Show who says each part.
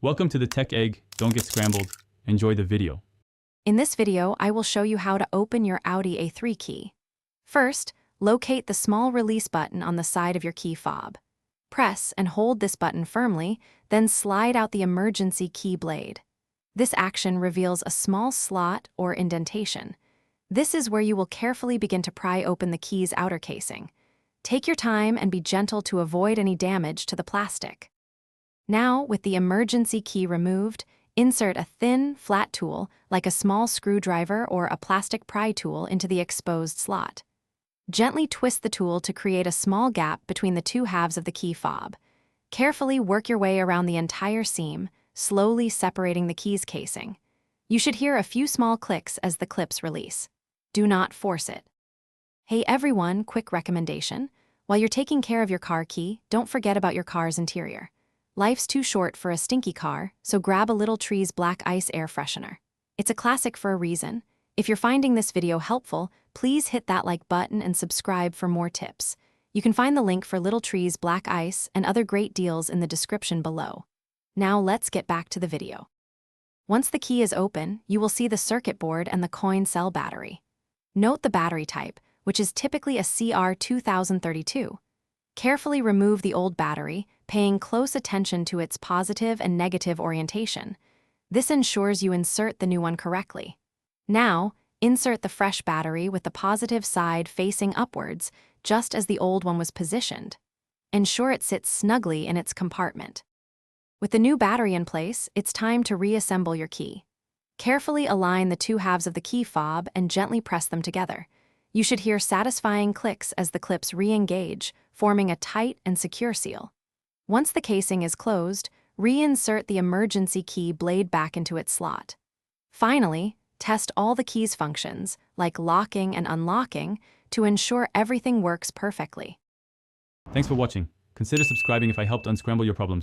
Speaker 1: Welcome to the Tech Egg. Don't get scrambled. Enjoy the video.
Speaker 2: In this video, I will show you how to open your Audi A3 key. First, locate the small release button on the side of your key fob. Press and hold this button firmly, then slide out the emergency key blade. This action reveals a small slot or indentation. This is where you will carefully begin to pry open the key's outer casing. Take your time and be gentle to avoid any damage to the plastic. Now, with the emergency key removed, insert a thin, flat tool, like a small screwdriver or a plastic pry tool, into the exposed slot. Gently twist the tool to create a small gap between the two halves of the key fob. Carefully work your way around the entire seam, slowly separating the key's casing. You should hear a few small clicks as the clips release. Do not force it. Hey everyone, quick recommendation. While you're taking care of your car key, don't forget about your car's interior. Life's too short for a stinky car, so grab a Little Trees Black Ice air freshener. It's a classic for a reason. If you're finding this video helpful, please hit that like button and subscribe for more tips. You can find the link for Little Trees Black Ice and other great deals in the description below. Now let's get back to the video. Once the key is open, you will see the circuit board and the coin cell battery. Note the battery type, which is typically a CR2032. Carefully remove the old battery, paying close attention to its positive and negative orientation. This ensures you insert the new one correctly. Now, insert the fresh battery with the positive side facing upwards, just as the old one was positioned. Ensure it sits snugly in its compartment. With the new battery in place, it's time to reassemble your key. Carefully align the two halves of the key fob and gently press them together. You should hear satisfying clicks as the clips re-engage, forming a tight and secure seal. Once the casing is closed, reinsert the emergency key blade back into its slot. Finally, test all the key's functions, like locking and unlocking, to ensure everything works perfectly.
Speaker 1: Thanks for watching. Consider subscribing if I helped unscramble your problems.